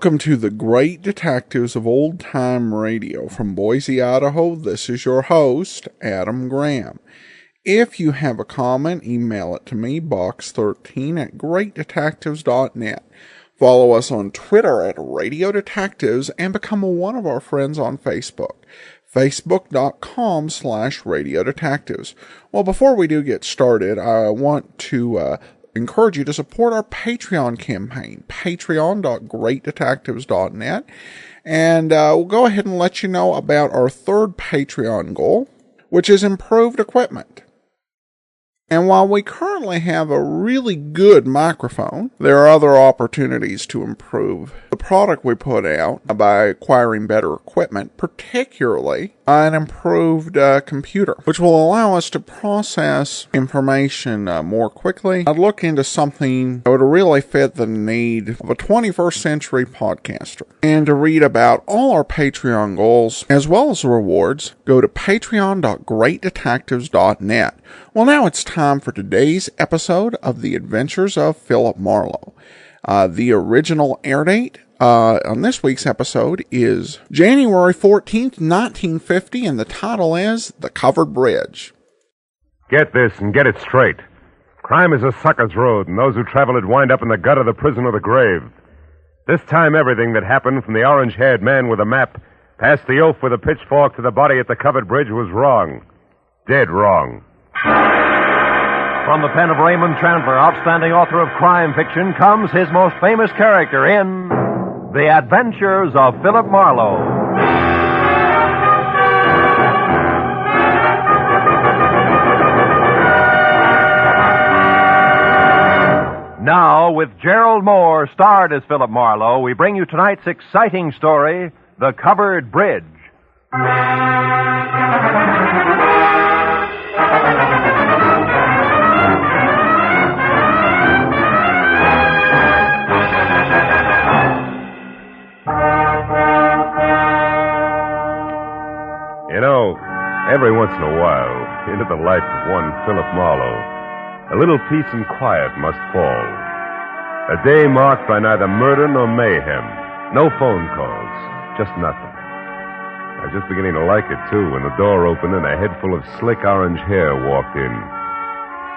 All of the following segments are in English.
Welcome to the Great Detectives of Old Time Radio. From Boise, Idaho, this is your host, Adam Graham. If you have a comment, email it to me, box13@greatdetectives.net. Follow us on Twitter at Radio Detectives and become one of our friends on Facebook. Facebook.com/Radio Detectives. Well, before we do get started, I want to encourage you to support our Patreon campaign, patreon.greatdetectives.net. And we'll go ahead and let you know about our third Patreon goal, which is improved equipment. And while we currently have a really good microphone, there are other opportunities to improve the product we put out by acquiring better equipment, particularly an improved computer, which will allow us to process information more quickly. I'd look into something that would really fit the need of a 21st century podcaster. And to read about all our Patreon goals, as well as the rewards, go to patreon.greatdetectives.net. Well, now it's time for today's episode of The Adventures of Philip Marlowe. The original air date on this week's episode is January 14th, 1950, and the title is The Covered Bridge. Get this and get it straight. Crime is a sucker's road, and those who travel it wind up in the gut of the prison or the grave. This time, everything that happened from the orange-haired man with a map past the oaf with a pitchfork to the body at the covered bridge was wrong. Dead wrong. From the pen of Raymond Chandler, outstanding author of crime fiction, comes his most famous character in The Adventures of Philip Marlowe. Now, with Gerald Moore starred as Philip Marlowe, we bring you tonight's exciting story, The Covered Bridge. You know, every once in a while, into the life of one Philip Marlowe, a little peace and quiet must fall. A day marked by neither murder nor mayhem. No phone calls. Just nothing. I was just beginning to like it, too, when the door opened and a head full of slick orange hair walked in.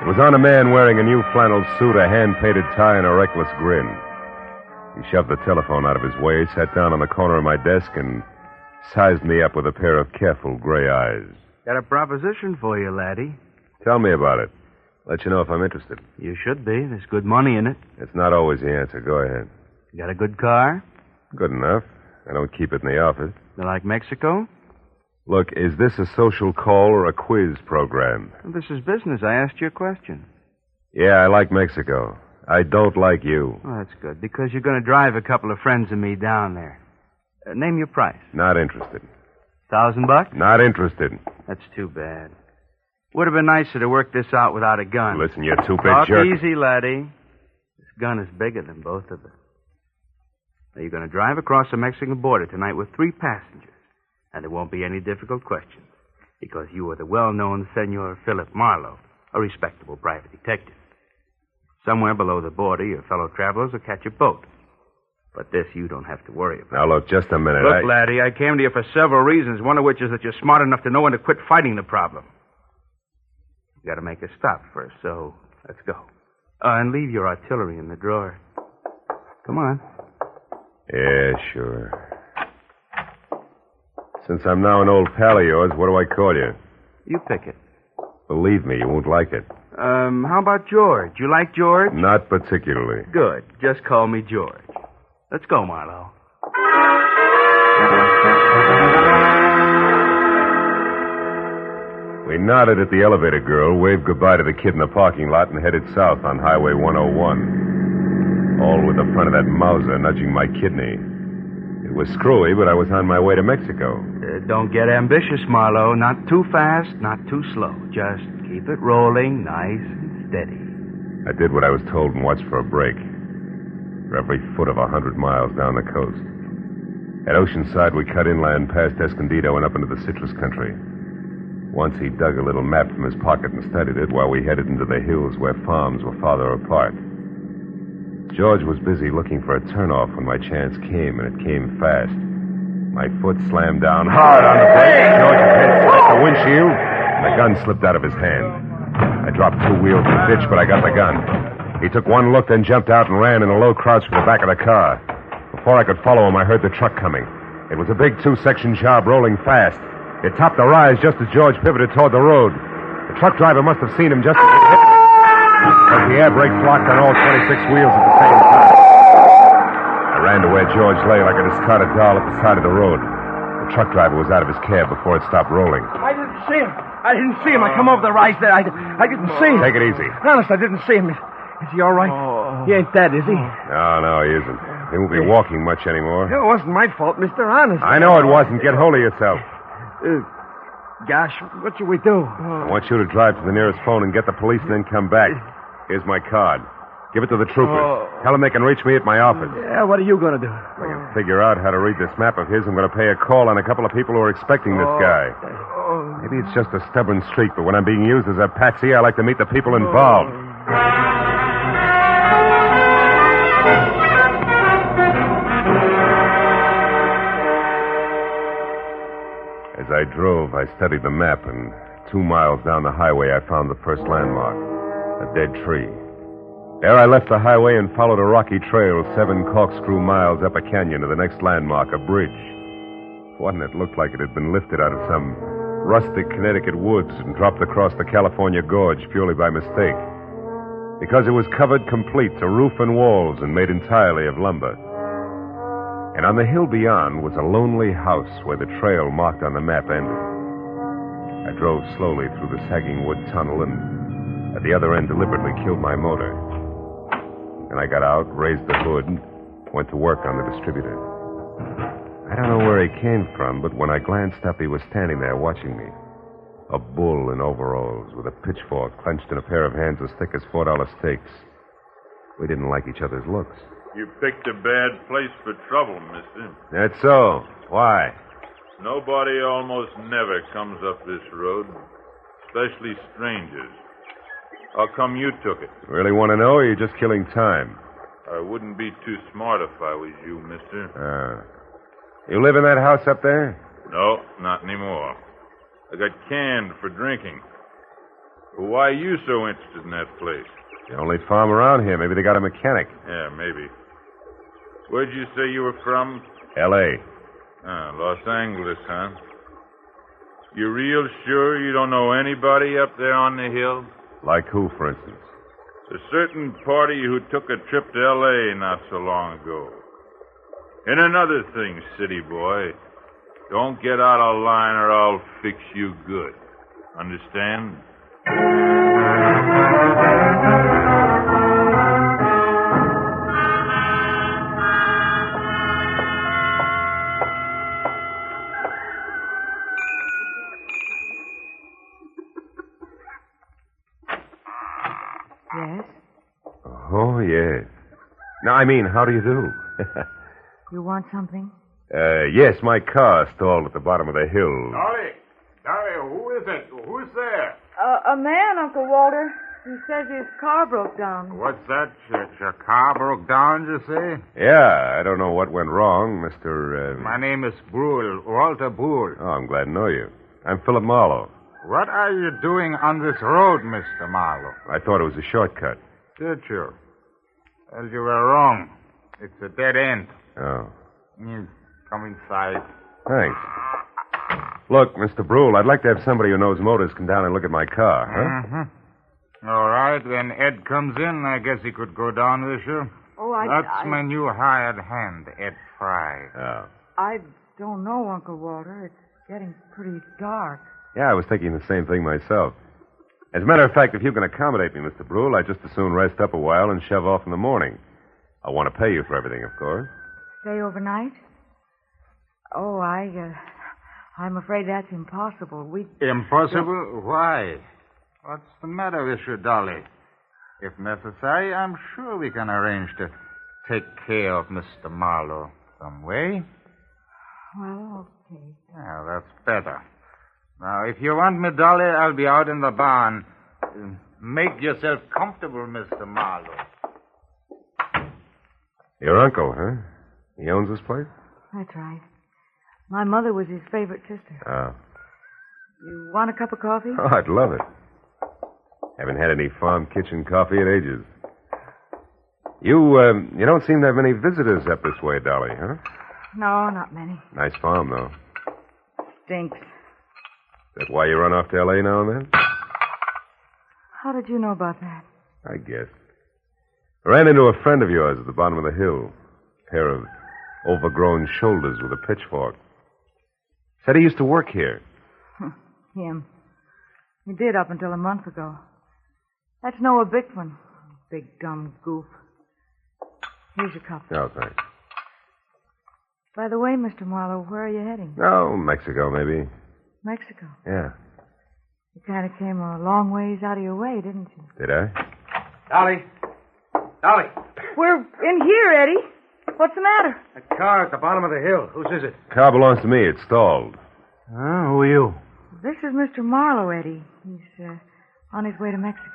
It was on a man wearing a new flannel suit, a hand-painted tie, and a reckless grin. He shoved the telephone out of his way, sat down on the corner of my desk, and sized me up with a pair of careful gray eyes. Got a proposition for you, laddie. Tell me about it. Let you know if I'm interested. You should be. There's good money in it. It's not always the answer. Go ahead. You got a good car? Good enough. I don't keep it in the office. You like Mexico? Look, is this a social call or a quiz program? Well, this is business. I asked you a question. Yeah, I like Mexico. I don't like you. Oh, that's good, because you're going to drive a couple of friends of me down there. Name your price. Not interested. $1,000? Not interested. That's too bad. Would have been nicer to work this out without a gun. Listen, you two-bit Talk jerk. easy, laddie. This gun is bigger than both of us. Now, you're going to drive across the Mexican border tonight with 3 passengers. And there won't be any difficult questions, because you are the well-known Senor Philip Marlowe, a respectable private detective. Somewhere below the border, your fellow travelers will catch a boat. But this you don't have to worry about. Now, look, just a minute. Look, laddie, I came to you for several reasons, one of which is that you're smart enough to know when to quit fighting the problem. You got to make a stop first, so let's go. And leave your artillery in the drawer. Come on. Yeah, sure. Since I'm now an old pal of yours, what do I call you? You pick it. Believe me, you won't like it. How about George? You like George? Not particularly. Good. Just call me George. Let's go, Marlowe. We nodded at the elevator girl, waved goodbye to the kid in the parking lot, and headed south on Highway 101. All with the front of that Mauser nudging my kidney. It was screwy, but I was on my way to Mexico. Don't get ambitious, Marlowe. Not too fast, not too slow. Just keep it rolling nice and steady. I did what I was told and watched for a break. For every foot of 100 miles down the coast. At Oceanside, we cut inland past Escondido and up into the citrus country. Once he dug a little map from his pocket and studied it while we headed into the hills where farms were farther apart. George was busy looking for a turnoff when my chance came, and it came fast. My foot slammed down hard on the brake. George's head smacked the windshield, and the gun slipped out of his hand. I dropped 2 wheels in the ditch, but I got the gun. He took one look, then jumped out and ran in a low crouch for the back of the car. Before I could follow him, I heard the truck coming. It was a big 2-section job rolling fast. It topped the rise just as George pivoted toward the road. The truck driver must have seen him just as he hit it. But the air brakes locked on all 26 wheels at the same time. I ran to where George lay like a discarded doll at the side of the road. The truck driver was out of his cab before it stopped rolling. I didn't see him. I come over the rise there. I didn't see him. Take it easy. Honest, I didn't see him. Is he all right? He ain't dead, is he? No, he isn't. He won't be walking much anymore. It wasn't my fault, Mr. Honest. I know it wasn't. Get hold of yourself. Gosh, what should we do? I want you to drive to the nearest phone and get the police and then come back. Here's my card. Give it to the troopers. Tell them they can reach me at my office. Yeah, what are you going to do? If I can figure out how to read this map of his, I'm going to pay a call on a couple of people who are expecting this guy. Maybe it's just a stubborn streak, but when I'm being used as a patsy, I like to meet the people involved. As I drove, I studied the map, and 2 miles down the highway, I found the first landmark, a dead tree. There I left the highway and followed a rocky trail 7 corkscrew miles up a canyon to the next landmark, a bridge. One that looked like it had been lifted out of some rustic Connecticut woods and dropped across the California gorge purely by mistake. Because it was covered complete to roof and walls and made entirely of lumber. And on the hill beyond was a lonely house where the trail marked on the map ended. I drove slowly through the sagging wood tunnel and at the other end deliberately killed my motor. And I got out, raised the hood, and went to work on the distributor. I don't know where he came from, but when I glanced up, he was standing there watching me. A bull in overalls with a pitchfork clenched in a pair of hands as thick as $4 steaks. We didn't like each other's looks. You picked a bad place for trouble, mister. That's so. Why? Nobody almost never comes up this road, especially strangers. How come you took it? Really want to know, or are you just killing time? I wouldn't be too smart if I was you, mister. You live in that house up there? No, not anymore. I got canned for drinking. Well, why are you so interested in that place? The only farm around here. Maybe they got a mechanic. Yeah, maybe. Where'd you say you were from? L.A. Los Angeles, huh? You real sure you don't know anybody up there on the hill? Like who, for instance? A certain party who took a trip to L.A. not so long ago. And another thing, city boy. Don't get out of line or I'll fix you good. Understand? Yes? Oh, yes. Now, I mean, how do you do? You want something? Yes, my car stalled at the bottom of the hill. Dolly, who is it? Who's there? A man, Uncle Walter. He says his car broke down. What's that? Your car broke down, you say? Yeah, I don't know what went wrong, Mr. My name is Brule, Walter Brule. Oh, I'm glad to know you. I'm Philip Marlowe. What are you doing on this road, Mr. Marlowe? I thought it was a shortcut. Did you? Well, you were wrong. It's a dead end. Oh. Come inside. Thanks. Look, Mr. Brule, I'd like to have somebody who knows motors come down and look at my car, huh? Mm-hmm. All right, when Ed comes in, I guess he could go down with you. That's my new hired hand, Ed Fry. Oh. I don't know, Uncle Walter. It's getting pretty dark. Yeah, I was thinking the same thing myself. As a matter of fact, if you can accommodate me, Mr. Brule, I'd just as soon rest up a while and shove off in the morning. I want to pay you for everything, of course. Stay overnight? Oh, I'm afraid that's impossible. Impossible? Why? What's the matter with you, Dolly? If necessary, I'm sure we can arrange to take care of Mr. Marlowe some way. Well, okay. Yeah, that's better. Now, if you want me, Dolly, I'll be out in the barn. Make yourself comfortable, Mr. Marlowe. Your uncle, huh? He owns this place? That's right. My mother was his favorite sister. Oh. You want a cup of coffee? Oh, I'd love it. Haven't had any farm kitchen coffee in ages. You don't seem to have many visitors up this way, Dolly, huh? No, not many. Nice farm, though. Stinks. Is that why you run off to L.A. now and then? How did you know about that? I guess. I ran into a friend of yours at the bottom of the hill. A pair of overgrown shoulders with a pitchfork. Said he used to work here. Him. He did up until a month ago. That's Noah Bickman. Big dumb goof. Here's your cup. Oh, thanks. By the way, Mr. Marlowe, where are you heading? Oh, Mexico, maybe. Mexico. Yeah. You kind of came a long ways out of your way, didn't you? Did I? Dolly. Dolly. We're in here, Eddie. What's the matter? A car at the bottom of the hill. Whose is it? Car belongs to me. It's stalled. Oh, who are you? This is Mr. Marlowe, Eddie. He's on his way to Mexico.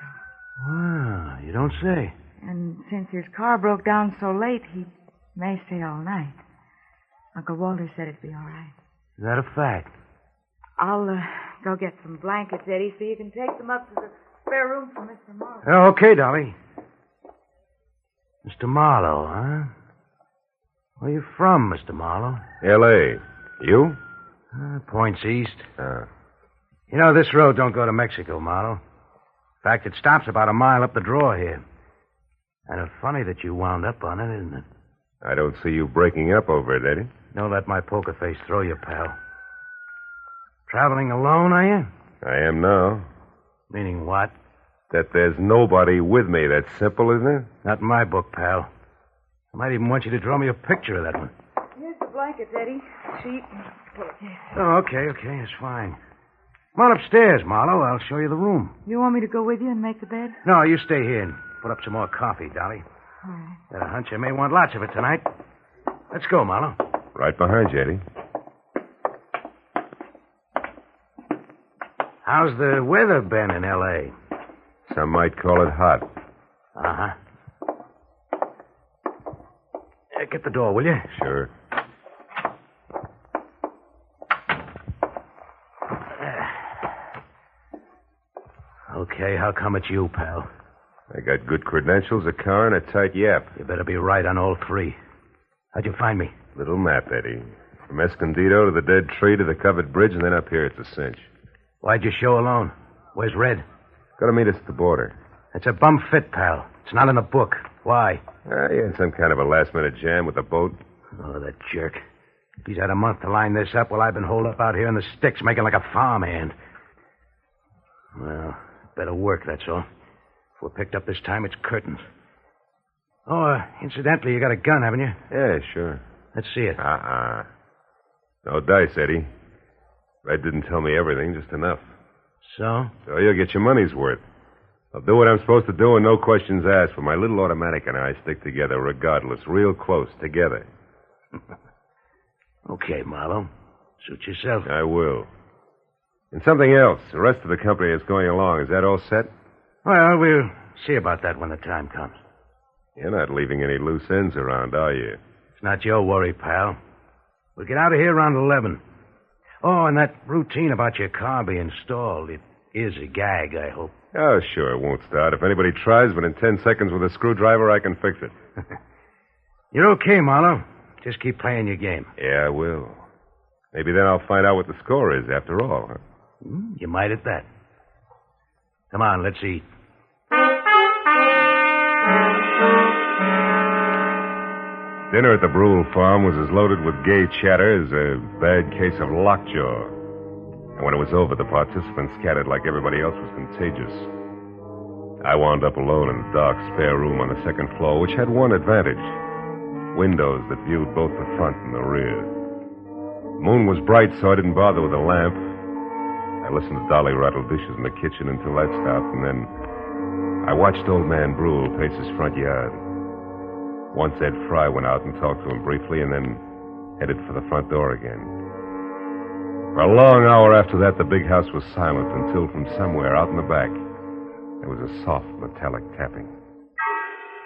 Ah, you don't say. And since his car broke down so late, he may stay all night. Uncle Walter said it'd be all right. Is that a fact? I'll go get some blankets, Eddie, so you can take them up to the spare room for Mr. Marlowe. Oh, okay, Dolly. Mr. Marlowe, huh? Where you from, Mr. Marlowe? L.A. You? Points east. You know, this road don't go to Mexico, Marlowe. In fact, it stops about a mile up the draw here. And it's funny that you wound up on it, isn't it? I don't see you breaking up over it, Eddie. Don't let my poker face throw you, pal. Traveling alone, are you? I am now. Meaning what? That there's nobody with me. That's simple, isn't it? Not in my book, pal. I might even want you to draw me a picture of that one. Here's the blankets, Eddie. Sheet and pillowcase. Oh, okay, it's fine. Come on upstairs, Marlowe. I'll show you the room. You want me to go with you and make the bed? No, you stay here and put up some more coffee, Dolly. All right. Got a hunch I may want lots of it tonight. Let's go, Marlowe. Right behind you, Eddie. How's the weather been in L.A.? Some might call it hot. Uh-huh. Get the door, will you? Sure. Okay, how come it's you, pal? I got good credentials, a car, and a tight yap. You better be right on all three. How'd you find me? Little map, Eddie. From Escondido to the dead tree to the covered bridge, and then up here it's a cinch. Why'd you show alone? Where's Red? Gotta meet us at the border. It's a bum fit, pal. It's not in the book. Why? He had some kind of a last-minute jam with the boat. Oh, that jerk. He's had a month to line this up while I've been holed up out here in the sticks making like a farmhand. Well, better work, that's all. If we're picked up this time, it's curtains. Oh, incidentally, you got a gun, haven't you? Yeah, sure. Let's see it. No dice, Eddie. Red didn't tell me everything, just enough. So? So you'll get your money's worth. I'll do what I'm supposed to do and no questions asked, for my little automatic and I stick together regardless, real close, together. Okay, Marlowe. Suit yourself. I will. And something else. The rest of the company that's going along, is that all set? Well, we'll see about that when the time comes. You're not leaving any loose ends around, are you? It's not your worry, pal. We'll get out of here around 11. Oh, and that routine about your car being stalled, it is a gag, I hope. Oh, sure, it won't start. If anybody tries, but in 10 seconds with a screwdriver, I can fix it. You're okay, Marlowe. Just keep playing your game. Yeah, I will. Maybe then I'll find out what the score is after all, huh? You might at that. Come on, let's eat. Dinner at the Brule farm was as loaded with gay chatter as a bad case of lockjaw. And when it was over, the participants scattered like everybody else was contagious. I wound up alone in a dark spare room on the second floor, which had one advantage. Windows that viewed both the front and the rear. The moon was bright, so I didn't bother with a lamp. I listened to Dolly rattle dishes in the kitchen until that stopped, and then I watched old man Brule pace his front yard. Once Ed Fry went out and talked to him briefly, and then headed for the front door again. For a long hour after that, the big house was silent until from somewhere out in the back, there was a soft metallic tapping.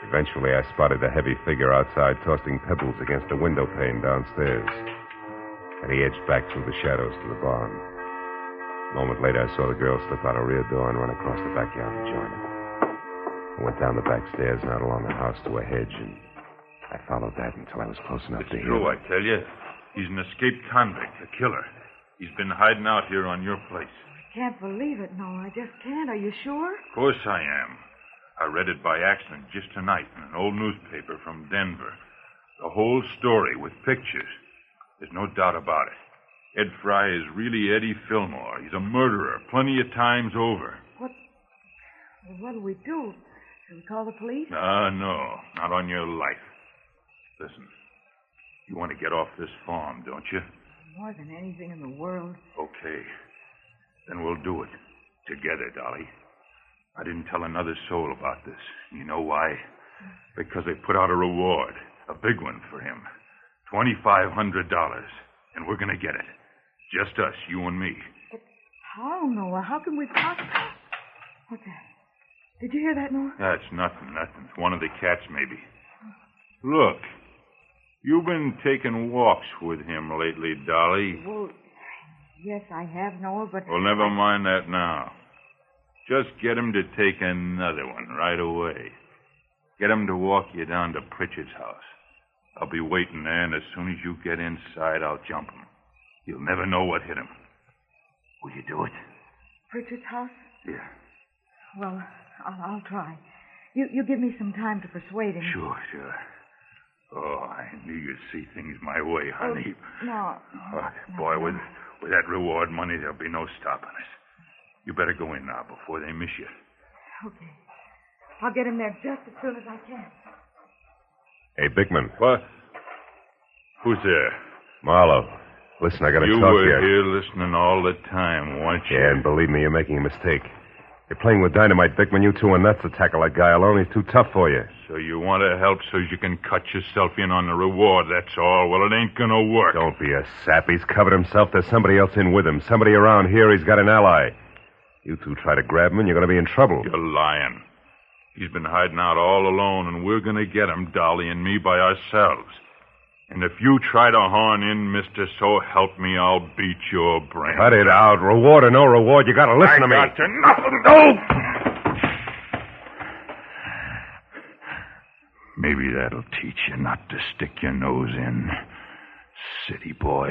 Eventually, I spotted a heavy figure outside tossing pebbles against a window pane downstairs. And he edged back through the shadows to the barn. A moment later, I saw the girl slip out a rear door and run across the backyard and join him. I went down the back stairs and out along the house to a hedge, and I followed that until I was close enough to It's hear true, him. I tell you. He's an escaped convict, a killer. He's been hiding out here on your place. I can't believe it, Noah. I just can't. Are you sure? Of course I am. I read it by accident just tonight in an old newspaper from Denver. The whole story with pictures. There's no doubt about it. Ed Fry is really Eddie Fillmore. He's a murderer plenty of times over. What do we do? Should we call the police? No. Not on your life. Listen, you want to get off this farm, don't you? More than anything in the world. Okay. Then we'll do it. Together, Dolly. I didn't tell another soul about this. You know why? Because they put out a reward. A big one for him. $2,500. And we're going to get it. Just us, you and me. But how, Noah? How can we possibly... What's that? Did you hear that, Noah? That's nothing. It's one of the cats, maybe. Look. You've been taking walks with him lately, Dolly. Well, yes, I have, Noah, but... Well, never mind that now. Just get him to take another one right away. Get him to walk you down to Pritchard's house. I'll be waiting there, and as soon as you get inside, I'll jump him. You'll never know what hit him. Will you do it? Pritchard's house? Yeah. Well, I'll try. You give me some time to persuade him. Sure. Oh, I knew you'd see things my way, honey. No. Boy, with that reward money, there'll be no stopping us. You better go in now before they miss you. Okay. I'll get him there just as soon as I can. Hey, Bickman. What? Who's there? Marlowe. Listen, I gotta You talk to were you. here listening all the time, weren't you? Yeah, and believe me, you're making a mistake. You're playing with dynamite, Bickman. You two are nuts to tackle that guy alone. He's too tough for you. So you want to help so you can cut yourself in on the reward, that's all. Well, it ain't gonna work. Don't be a sap. He's covered himself. There's somebody else in with him. Somebody around here. He's got an ally. You two try to grab him, and you're going to be in trouble. You're lying. He's been hiding out all alone, and we're gonna get him, Dolly and me, by ourselves. And if you try to horn in, mister, so help me, I'll beat your brains. Cut it out. Reward or no reward, you got to listen to me. I got to nothing. No! Maybe that'll teach you not to stick your nose in, city boy.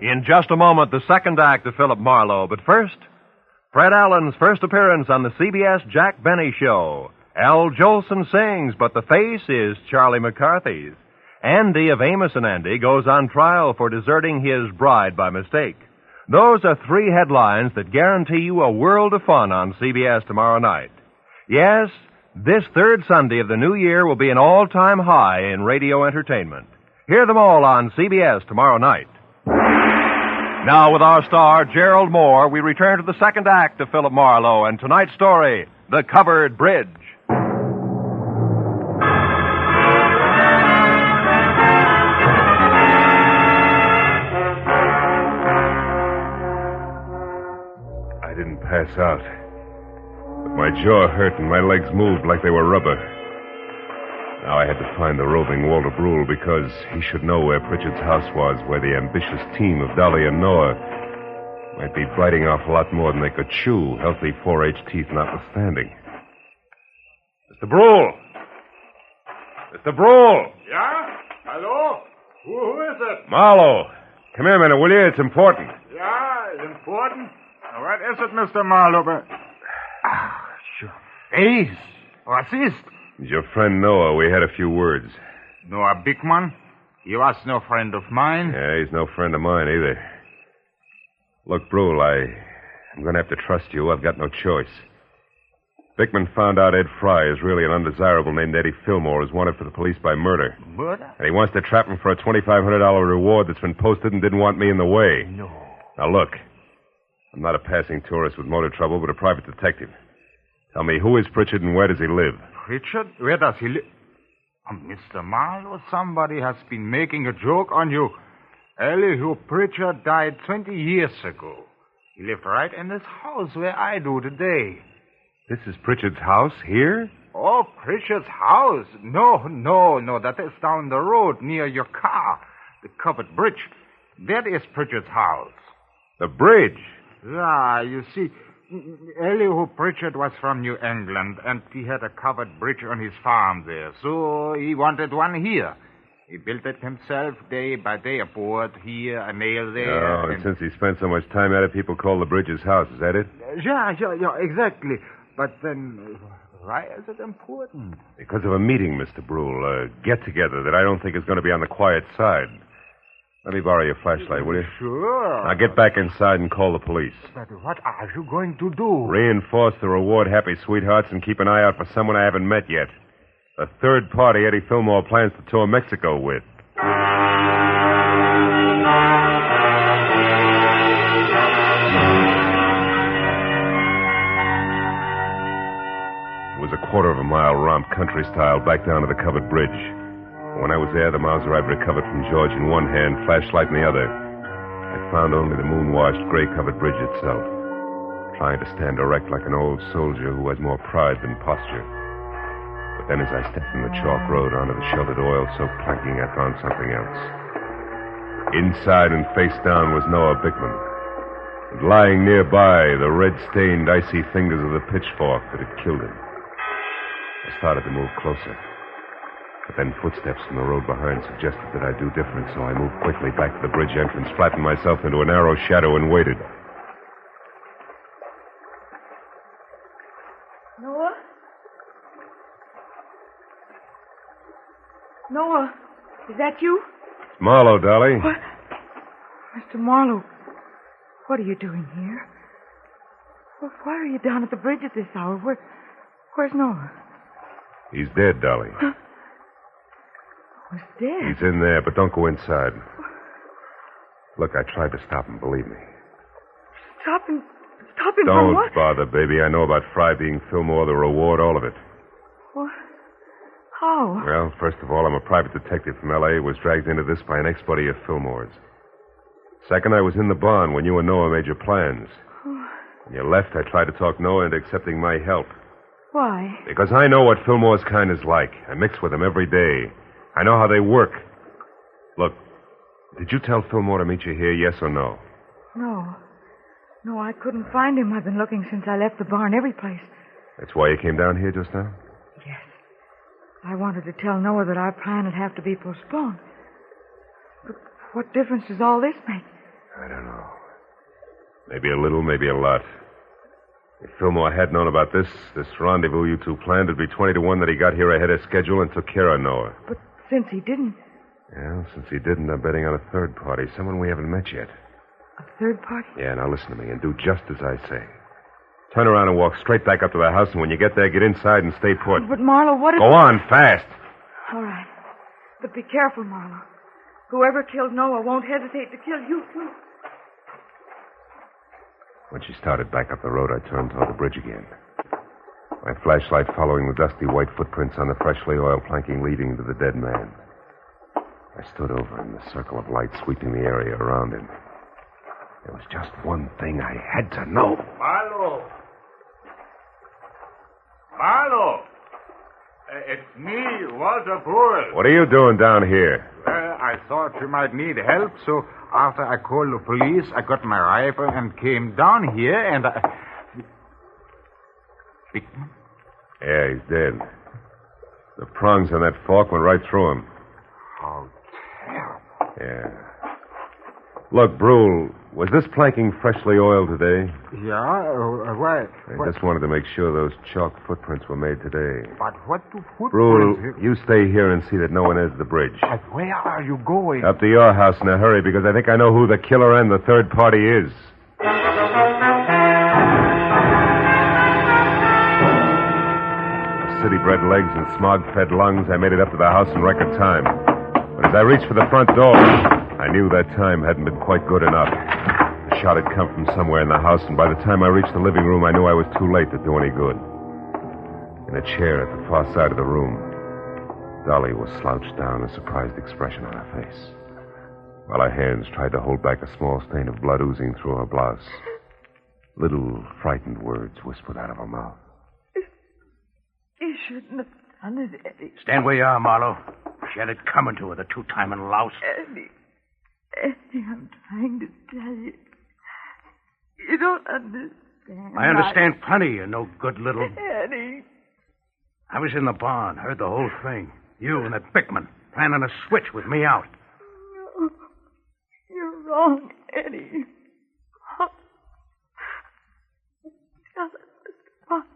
In just a moment, the second act of Philip Marlowe. But first, Fred Allen's first appearance on the CBS Jack Benny Show. Al Jolson sings, but the face is Charlie McCarthy's. Andy of Amos and Andy goes on trial for deserting his bride by mistake. Those are three headlines that guarantee you a world of fun on CBS tomorrow night. Yes, this third Sunday of the new year will be an all-time high in radio entertainment. Hear them all on CBS tomorrow night. Now, with our star, Gerald Moore, we return to the second act of Philip Marlowe and tonight's story, The Covered Bridge. I didn't pass out. But my jaw hurt and my legs moved like they were rubber. Now I had to find the roving Walter Brule because he should know where Pritchard's house was, where the ambitious team of Dolly and Noah might be biting off a lot more than they could chew, healthy 4-H teeth notwithstanding. Mr. Brule! Mr. Brule! Yeah? Hello? Who is it? Marlowe! Come here a minute, will you? It's important. Yeah, it's important. What is it, Mr. Marlowe? Sure. Hey, what is? It's your friend Noah. We had a few words. Noah Bickman? He was no friend of mine. Yeah, he's no friend of mine either. Look, Brule, I'm going to have to trust you. I've got no choice. Bickman found out Ed Fry is really an undesirable named Eddie Fillmore who's wanted for the police by murder. Murder? And he wants to trap him for a $2,500 reward that's been posted and didn't want me in the way. No. Now, look. I'm not a passing tourist with motor trouble, but a private detective. Tell me, who is Pritchard and where does he live? Richard? Where does he live? Mr. Marlowe, somebody has been making a joke on you. Elihu Pritchard died 20 years ago. He lived right in this house where I do today. This is Pritchard's house here? Oh, Pritchard's house? No. That is down the road near your car. The covered bridge. That is Pritchard's house. The bridge? Yeah, you see, Elihu Pritchard was from New England, and he had a covered bridge on his farm there, so he wanted one here. He built it himself day by day, a board here, a nail there. Oh, and since he spent so much time at it, people call the bridge his house. Is that it? Yeah, exactly. But then, why is it important? Because of a meeting, Mr. Brule, a get-together that I don't think is going to be on the quiet side. Let me borrow your flashlight, will you? Sure. Now get back inside and call the police. But what are you going to do? Reinforce the reward Happy Sweethearts and keep an eye out for someone I haven't met yet. A third party Eddie Fillmore plans to tour Mexico with. It was a quarter of a mile romp, country style, back down to the covered bridge. When I was there, the Mauser I'd recovered from George in one hand, flashlight in the other. I found only the moon-washed, gray-covered bridge itself, trying to stand erect like an old soldier who has more pride than posture. But then as I stepped from the chalk road onto the sheltered oil-soaked planking, I found something else. Inside and face down was Noah Bickman. And lying nearby, the red-stained, icy fingers of the pitchfork that had killed him. I started to move closer. But then footsteps from the road behind suggested that I do different, so I moved quickly back to the bridge entrance, flattened myself into a narrow shadow, and waited. Noah? Noah, is that you? It's Marlowe, Dolly. What? Mr. Marlowe, what are you doing here? Well, why are you down at the bridge at this hour? Where's Noah? He's dead, Dolly. Was dead? He's in there, but don't go inside. Look, I tried to stop him, believe me. Stop him from Don't what? bother, baby. I know about Fry being Fillmore, the reward, all of it. What? How? Well, first of all, I'm a private detective from L.A. who was dragged into this by an ex-buddy of Fillmore's. Second, I was in the barn when you and Noah made your plans. When you left, I tried to talk Noah into accepting my help. Why? Because I know what Fillmore's kind is like. I mix with them every day. I know how they work. Look, did you tell Fillmore to meet you here, yes or no? No. No, I couldn't find him. I've been looking since I left the barn every place. That's why you came down here just now? Yes. I wanted to tell Noah that our plan would have to be postponed. But what difference does all this make? I don't know. Maybe a little, maybe a lot. If Fillmore had known about this rendezvous you two planned, it'd be 20 to 1 that he got here ahead of schedule and took care of Noah. But since he didn't... Well, since he didn't, I'm betting on a third party, someone we haven't met yet. A third party? Yeah, now listen to me and do just as I say. Turn around and walk straight back up to the house, and when you get there, get inside and stay put. But, Marlowe, what if... Go on, fast. All right. But be careful, Marlowe. Whoever killed Noah won't hesitate to kill you, too. When she started back up the road, I turned toward the bridge again. My flashlight following the dusty white footprints on the freshly oiled planking leading to the dead man. I stood over him, the circle of light sweeping the area around him. There was just one thing I had to know. Marlowe! Marlowe! It's me, Walter Brule. What are you doing down here? Well, I thought you might need help, so after I called the police, I got my rifle and came down here, and I... Bickman? Yeah, he's dead. The prongs on that fork went right through him. How terrible. Yeah. Look, Brule, was this planking freshly oiled today? Yeah? Why? I just wanted to make sure those chalk footprints were made today. But what do footprints... Brule, you stay here and see that no one enters the bridge. But where are you going? Up to your house in a hurry, because I think I know who the killer and the third party is. With city-bred legs and smog-fed lungs, I made it up to the house in record time. But as I reached for the front door, I knew that time hadn't been quite good enough. The shot had come from somewhere in the house, and by the time I reached the living room, I knew I was too late to do any good. In a chair at the far side of the room, Dolly was slouched down, a surprised expression on her face, while her hands tried to hold back a small stain of blood oozing through her blouse. Little frightened words whispered out of her mouth. You shouldn't have done it, Eddie. Stand where you are, Marlowe. She had it coming to her, the two-timing louse. Eddie, I'm trying to tell you. You don't understand. I understand plenty, you no good little... Eddie. I was in the barn, heard the whole thing. You and that Bickman planning a switch with me out. No, you're wrong, Eddie. Tell us, Mr. Fox.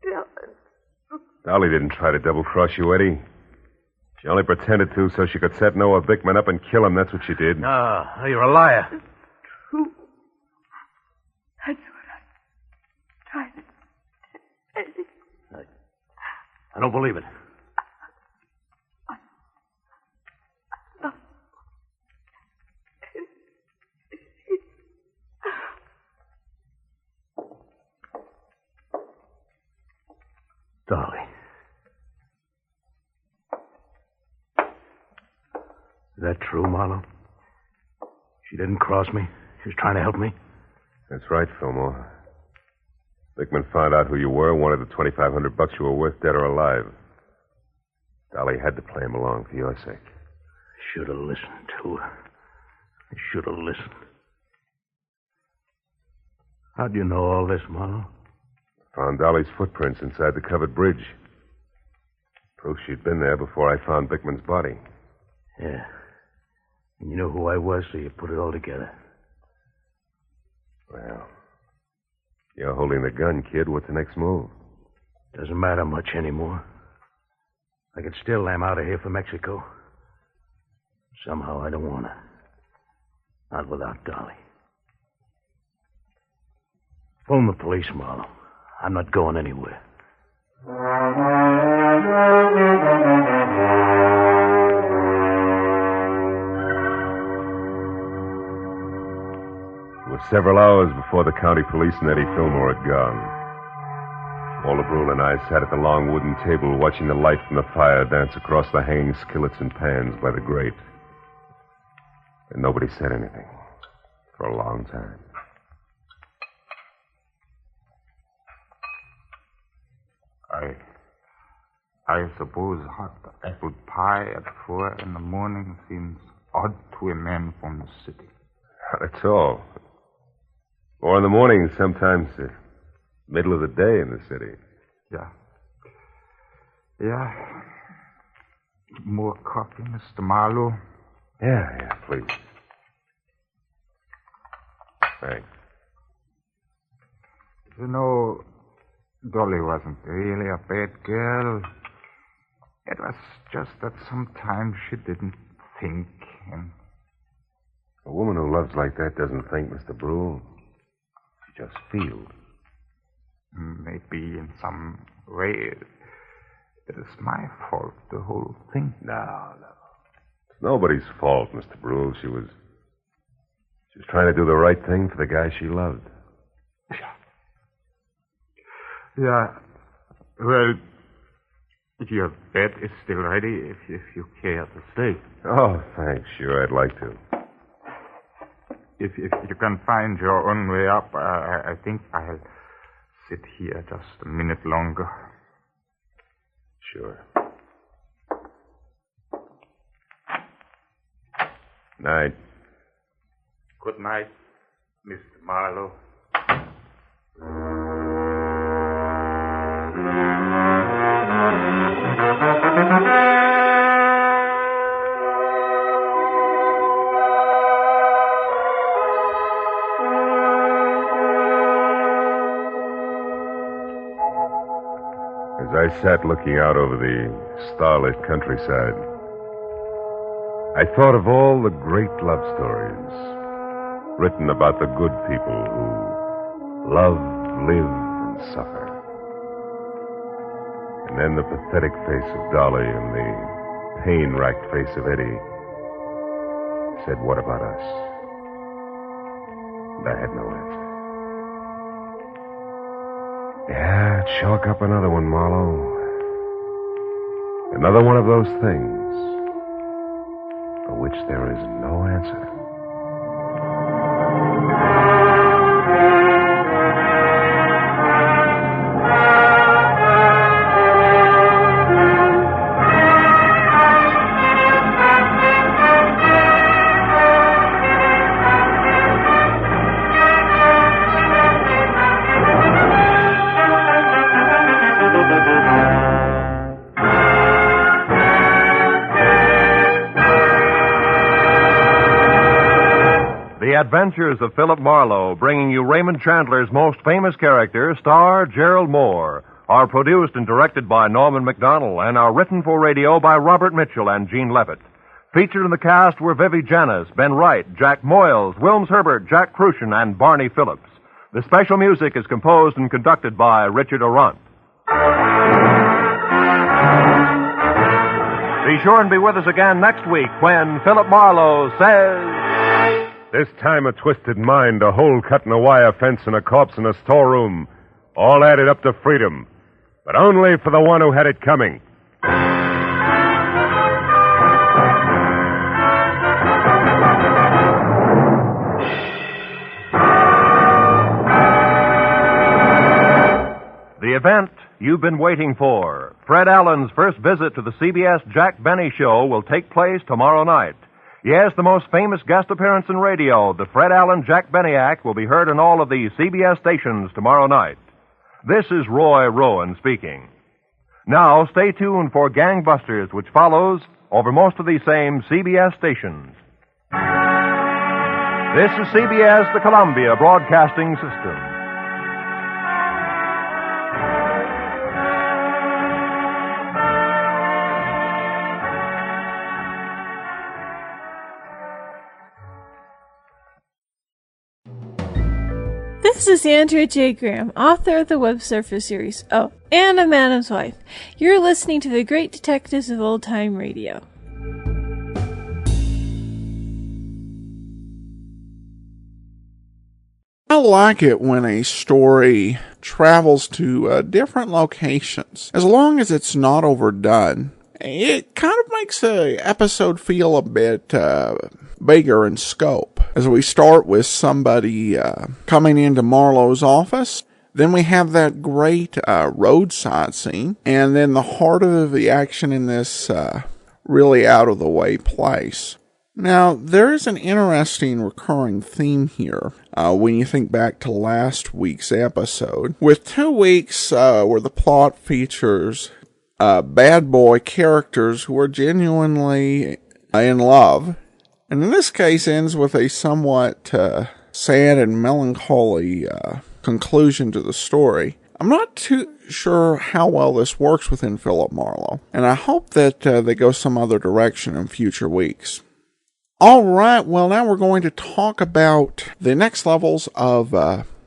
Tell us. Dolly didn't try to double-cross you, Eddie. She only pretended to so she could set Noah Bickman up and kill him. That's what she did. No, you're a liar. True. That's what I tried to say, Eddie. I don't believe it. Dolly. Is that true, Marlowe? She didn't cross me. She was trying to help me. That's right, Fillmore. Bickman found out who you were and wanted the $2,500 you were worth, dead or alive. Dolly had to play him along for your sake. Should have listened to her. I should have listened. How'd you know all this, Marlowe? Found Dolly's footprints inside the covered bridge. Proof she'd been there before I found Bickman's body. Yeah. And you know who I was, so you put it all together. Well, you're holding the gun, kid. What's the next move? Doesn't matter much anymore. I could still lamb out of here for Mexico. Somehow I don't want to. Not without Dolly. Phone the police, Marlowe. I'm not going anywhere. It was several hours before the county police and Eddie Fillmore had gone. Walter Brule and I sat at the long wooden table watching the light from the fire dance across the hanging skillets and pans by the grate. And nobody said anything for a long time. I suppose hot apple pie at 4 a.m. seems odd to a man from the city. Not at all. 4 a.m, sometimes the middle of the day in the city. Yeah. Yeah. More coffee, Mr. Marlowe? Yeah, please. Thanks. You know, Dolly wasn't really a bad girl. It was just that sometimes she didn't think, and... A woman who loves like that doesn't think, Mr. Brule. She just feels. Maybe in some way it is my fault, the whole thing. No. It's nobody's fault, Mr. Brule. She was trying to do the right thing for the guy she loved. Yeah. Well, your bed is still ready if you care to stay. Oh, thanks. Sure, I'd like to. If you can find your own way up, I think I'll sit here just a minute longer. Sure. Night. Good night, Mr. Marlowe. As I sat looking out over the starlit countryside, I thought of all the great love stories written about the good people who love, live, and suffer. And then the pathetic face of Dolly and the pain-racked face of Eddie said, "What about us?" And I had no answer. Yeah, chalk up another one, Marlowe. Another one of those things for which there is no answer. The Adventures of Philip Marlowe, bringing you Raymond Chandler's most famous character, star Gerald Moore, are produced and directed by Norman MacDonald and are written for radio by Robert Mitchell and Gene Levitt. Featured in the cast were Vivi Janis, Ben Wright, Jack Moyles, Wilms Herbert, Jack Crucian, and Barney Phillips. The special music is composed and conducted by Richard Arant. Be sure and be with us again next week when Philip Marlowe says... This time a twisted mind, a hole cut in a wire fence, and a corpse in a storeroom. All added up to freedom. But only for the one who had it coming. The event you've been waiting for. Fred Allen's first visit to the CBS Jack Benny Show will take place tomorrow night. Yes, the most famous guest appearance in radio, the Fred Allen Jack Benny Act, will be heard on all of the CBS stations tomorrow night. This is Roy Rowan speaking. Now, stay tuned for Gangbusters, which follows over most of these same CBS stations. This is CBS, the Columbia Broadcasting System. This is Andrea J. Graham, author of the Web Surfer series. Oh, and a Madam's Wife. You're listening to The Great Detectives of Old Time Radio. I like it when a story travels to different locations. As long as it's not overdone, it kind of makes an episode feel a bit bigger in scope. As we start with somebody coming into Marlowe's office, then we have that great roadside scene, and then the heart of the action in this really out-of-the-way place. Now, there is an interesting recurring theme here when you think back to last week's episode, with 2 weeks where the plot features bad boy characters who are genuinely in love, and in this case ends with a somewhat sad and melancholy conclusion to the story. I'm not too sure how well this works within Philip Marlowe, and I hope that they go some other direction in future weeks. All right, well, now we're going to talk about the next levels of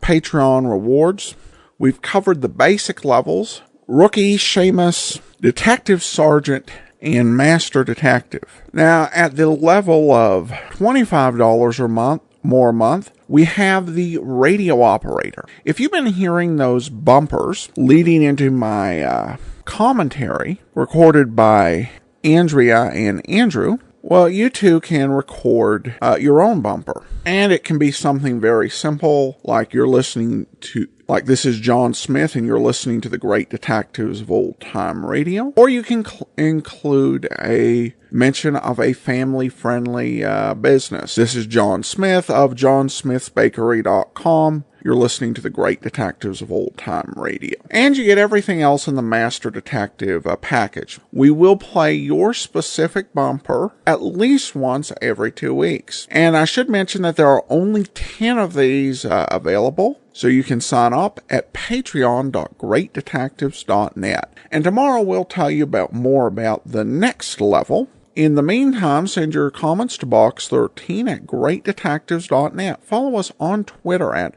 Patreon rewards. We've covered the basic levels: Rookie, Seamus, Detective Sergeant, and Master Detective. Now, at the level of $25 or more a month, we have the Radio Operator. If you've been hearing those bumpers leading into my commentary recorded by Andrea and Andrew, well, you too can record your own bumper. And it can be something very simple, like you're listening to, like this is John Smith and you're listening to the Great Detectives of Old Time Radio. Or you can include a mention of a family-friendly business. This is John Smith of johnsmithsbakery.com. You're listening to the Great Detectives of Old Time Radio. And you get everything else in the Master Detective package. We will play your specific bumper at least once every 2 weeks. And I should mention that there are only 10 of these available. So you can sign up at patreon.greatdetectives.net. And tomorrow we'll tell you more about the next level. In the meantime, send your comments to Box13 at greatdetectives.net. Follow us on Twitter at